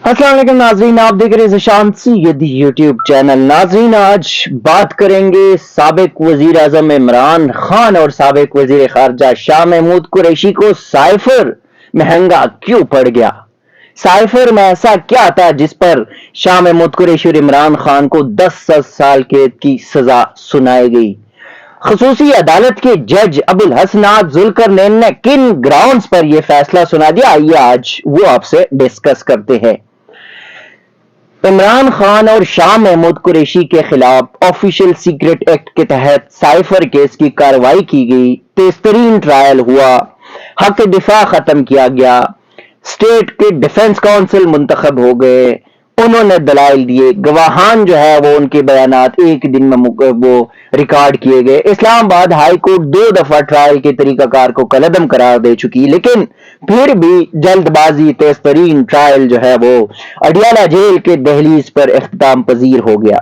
अस्सलाम वालेकुम नाजरीन, आप देख रहे हैं ज़शान सैयदी यूट्यूब चैनल। नाजरीन, आज बात करेंगे साबिक वजीर आजम इमरान खान और साबिक वजीर खारजा शाह महमूद कुरैशी को साइफर महंगा क्यों पड़ गया। साइफर में ऐसा क्या था जिस पर शाह महमूद कुरैशी और इमरान खान को 10 साल कैद की सजा सुनाई गई। खसूसी अदालत के जज अबुल हसनात जुल्करनैन ने किन ग्राउंड्स पर यह फैसला सुना दिया, आइए आज वो आपसे डिस्कस करते हैं। इमरान खान और शाह महमूद कुरैशी के खिलाफ ऑफिशियल सीक्रेट एक्ट के तहत साइफर केस की कार्रवाई की गई। तेजतरीन ट्रायल हुआ, हक दिफा खत्म किया गया, स्टेट के डिफेंस काउंसिल मुंतखब हो गए, उन्होंने दलाइल दिए, गवाहान जो है वो उनके बयानात एक दिन में वो रिकॉर्ड किए गए। इस्लामाबाद हाई कोर्ट 2 दफा ट्रायल के तरीकाकार को कलअदम करार दे चुकी, लेकिन फिर भी जल्दबाजी तेजतरीन ट्रायल जो है वो अडियाला जेल के दहलीज पर इख्तिताम पजीर हो गया।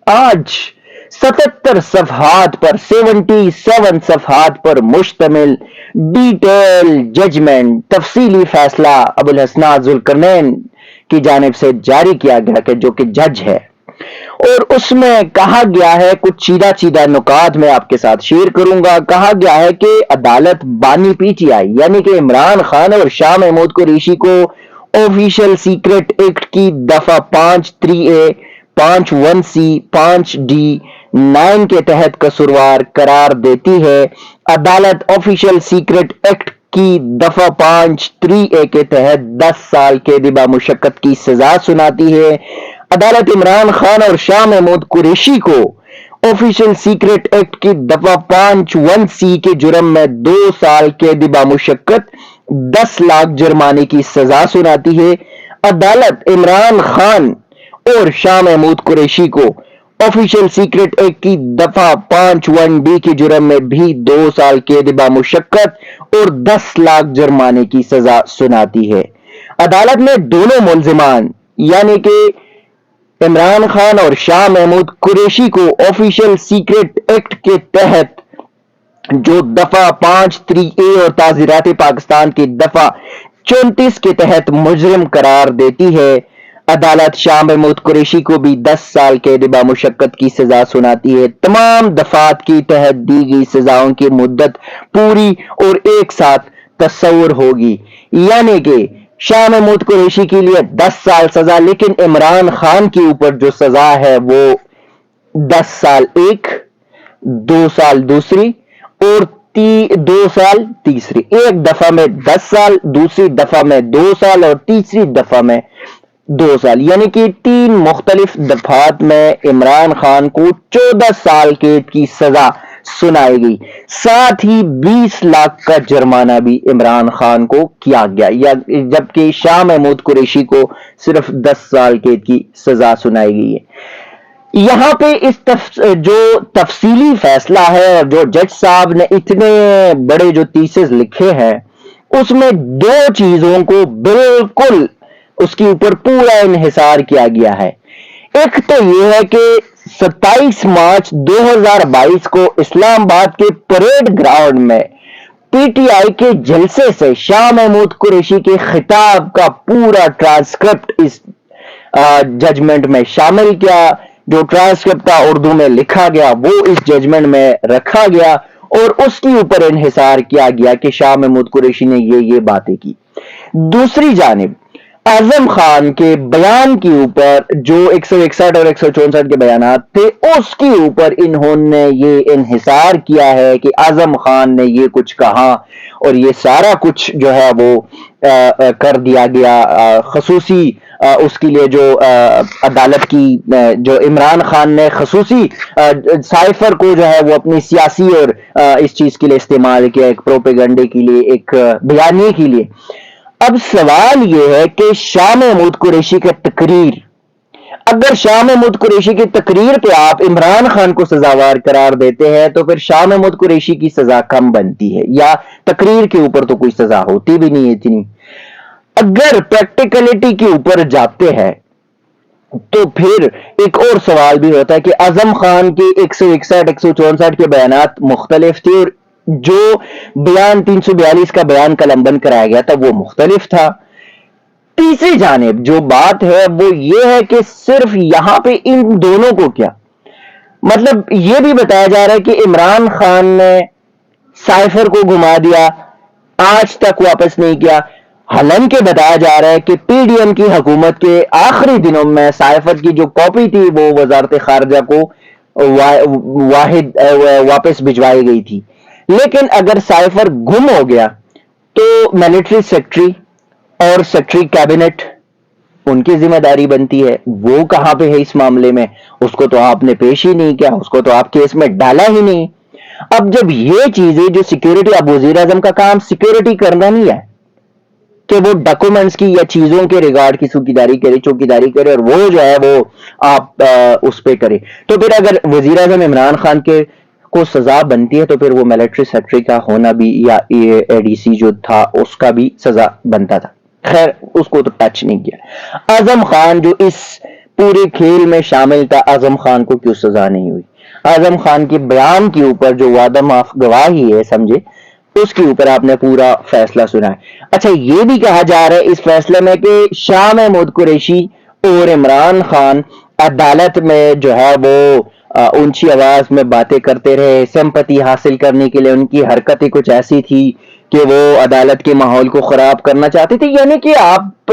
आज 77 सफहात पर 77 सफहात पर मुश्तमिल डिटेल जजमेंट तफसीली फैसला अबुल हसनात जुल्करनैन की जानिब से जारी किया गया कि जो कि जज है, और उसमें कहा गया है कुछ चीदा चीदा नुकात मैं आपके साथ शेयर करूंगा। कहा गया है कि अदालत बानी पीटीआई यानी कि इमरान खान और शाह महमूद कुरैशी को ऑफिशियल सीक्रेट एक्ट की दफा 5(3)A 5(1)C 5(D)(9) के तहत कसूरवार करार देती है। अदालत ऑफिशियल सीक्रेट एक्ट की दफा 5(3)A के तहत 10 साल कैद बामुशक्कत की सजा सुनाती है। अदालत इमरान खान और शाह महमूद कुरैशी को ऑफिशियल सीक्रेट एक्ट की दफा 5(1)C के जुर्म में 2 साल कैद बामुशक्कत 10 लाख जुर्माने की सजा सुनाती है। अदालत इमरान खान और शाह महमूद कुरैशी को ऑफिशियल सीक्रेट एक्ट की दफा 5(1)D के जुर्म में भी 2 साल कैद बामुशक्कत और 10 लाख जुर्माने की सजा सुनाती है। अदालत ने दोनों मुलजिमान यानी कि इमरान खान और शाह महमूद कुरैशी को ऑफिशियल सीक्रेट एक्ट के तहत जो दफा 5(3)A और ताज़ीरात पाकिस्तान की दफा 34 के तहत मुजरिम करार देती है। अदालत शाह महमूद कुरैशी को भी 10 साल कैद बामुशक्कत की सजा सुनाती है। तमाम दफात के तहत दी गई सजाओं की मुद्दत पूरी और एक साथ तस्वुर होगी, यानी कि शाह महमूद कुरैशी के लिए 10 साल सजा, लेकिन इमरान खान के ऊपर जो सजा है वो 10 साल एक, 2 साल दूसरी और 2 साल तीसरी। एक दफा में 10 साल, दूसरी दफा में 2 साल और तीसरी दफा में 2 साल, यानी कि 3 मुख्तलिफ दफात में इमरान खान को 14 साल कैद की सजा सुनाई गई। साथ ही 20 लाख का जुर्माना भी इमरान खान को किया गया, या जबकि शाह महमूद कुरैशी को सिर्फ 10 साल कैद की सजा सुनाई गई है। यहाँ पे जो तफसीली फैसला है, जो जज साहब ने इतने बड़े जो थीसिस लिखे हैं, उसमें 2 चीजों को बिल्कुल उसके ऊपर पूरा इन्हिसार किया गया है। एक तो यह है कि 27 मार्च 2022 को इस्लामाबाद के परेड ग्राउंड में पीटीआई के जलसे से शाह महमूद कुरैशी के खिताब का पूरा ट्रांसक्रिप्ट इस जजमेंट में शामिल किया। जो ट्रांसक्रिप्ट था उर्दू में लिखा गया वो इस जजमेंट में रखा गया और उसके ऊपर इन्हिसार किया गया कि शाह महमूद कुरैशी ने ये बातें की। दूसरी जानिब आजम खान के बयान के ऊपर जो 161 और 164 के बयानात थे, उसके ऊपर इन्होंने ये इन्हिसार किया है कि आजम खान ने ये कुछ कहा और ये सारा कुछ जो है वो कर दिया गया। खसूसी उसके लिए जो अदालत की जो इमरान खान ने खसूसी साइफर को जो है वो अपनी सियासी और इस चीज के लिए इस्तेमाल किया, एक प्रोपेगेंडे के लिए, एक बयानी के लिए। अब सवाल यह है कि शाह महमूद कुरैशी की तकरीर, अगर शाह महमूद कुरैशी की तकरीर पे आप इमरान खान को सजावार करार देते हैं तो फिर शाह महमूद कुरैशी की सजा कम बनती है, या तकरीर के ऊपर तो कोई सजा होती भी नहीं है इतनी। अगर प्रैक्टिकलिटी के ऊपर जाते हैं तो फिर एक और सवाल भी होता है कि आजम खान के 161 164 के बयानात मुख्तलिफ थे और जो बयान 342 का बयान कलमबंद कराया गया था वो मुख्तलिफ था। تیسری جانب جو بات ہے وہ یہ ہے کہ صرف یہاں پہ ان دونوں کو کیا مطلب یہ بھی بتایا جا رہا ہے کہ عمران خان نے سائفر کو گھما دیا, آج تک واپس نہیں کیا. حالانکہ بتایا جا رہا ہے کہ پی ڈی ایم کی حکومت کے آخری دنوں میں سائفر کی جو کاپی تھی وہ وزارت خارجہ کو واحد واپس بھجوائی گئی تھی. لیکن اگر سائفر گم ہو گیا تو ملٹری سیکٹری اور سیکٹری کیبنٹ ان کی ذمہ داری بنتی ہے. وہ کہاں پہ ہے اس معاملے میں؟ اس کو تو آپ نے پیش ہی نہیں کیا, اس کو تو آپ کیس میں ڈالا ہی نہیں. اب جب یہ چیزیں جو سیکیورٹی, اب وزیر اعظم کا کام سیکیورٹی کرنا نہیں ہے کہ وہ ڈاکومنٹس کی یا چیزوں کے ریگارڈ کی چوکیداری کرے اور وہ جو ہے وہ آپ اس پہ کرے. تو پھر اگر وزیر اعظم عمران خان کے کو سزا بنتی ہے تو پھر وہ ملٹری سیکٹری کا ہونا بھی یا اے ڈی سی جو تھا اس کا بھی سزا بنتا تھا. خیر اس کو تو ٹچ نہیں کیا. اعظم خان جو اس پورے کھیل میں شامل تھا, اعظم خان کو کیوں سزا نہیں ہوئی؟ اعظم خان کے بیان کے اوپر جو وعدہ معاف گواہی ہے سمجھے, اس کے اوپر آپ نے پورا فیصلہ سنا ہے. اچھا یہ بھی کہا جا رہا ہے اس فیصلے میں کہ شاہ محمود قریشی اور عمران خان عدالت میں جو ہے وہ اونچی آواز میں باتیں کرتے رہے, سمپتی حاصل کرنے کے لیے ان کی حرکتیں کچھ ایسی تھی کہ وہ عدالت کے ماحول کو خراب کرنا چاہتے تھے. یعنی کہ آپ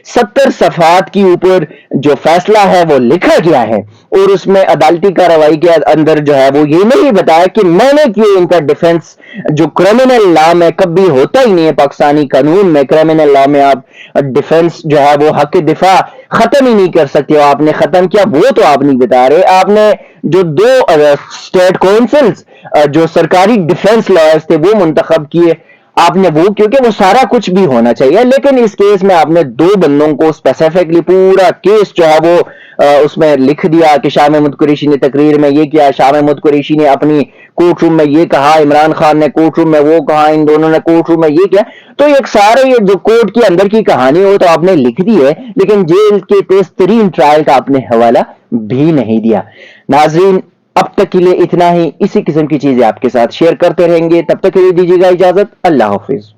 70 صفحات کے اوپر جو فیصلہ ہے وہ لکھا گیا ہے اور اس میں عدالتی کارروائی کے اندر جو ہے وہ یہ نہیں بتایا کہ میں نے کیوں ان کا ڈیفنس جو کرمنل لا میں کبھی ہوتا ہی نہیں ہے, پاکستانی قانون میں کرمنل لا میں آپ ڈیفنس جو ہے وہ حق دفاع ختم ہی نہیں کر سکتے, آپ نے ختم کیا وہ تو آپ نہیں بتا رہے. آپ نے جو 2 اسٹیٹ کونسلز جو سرکاری ڈیفنس لائرز تھے وہ منتخب کیے, آپ نے وہ, کیونکہ وہ سارا کچھ بھی ہونا چاہیے. لیکن اس کیس میں آپ نے 2 بندوں کو اسپیسیفکلی پورا کیس جو ہے وہ اس میں لکھ دیا کہ شاہ محمود قریشی نے تقریر میں یہ کیا, شاہ محمود قریشی نے اپنی کورٹ روم میں یہ کہا, عمران خان نے کورٹ روم میں وہ کہا, ان دونوں نے کورٹ روم میں یہ کیا. تو ایک سارے یہ جو کورٹ کے اندر کی کہانی ہو تو آپ نے لکھ دی ہے, لیکن جیل کے تیز ترین ٹرائل کا آپ نے حوالہ بھی نہیں دیا. ناظرین اب تک کے لیے اتنا ہی, اسی قسم کی چیزیں آپ کے ساتھ شیئر کرتے رہیں گے, تب تک کے لیے دیجیے گا اجازت, اللہ حافظ.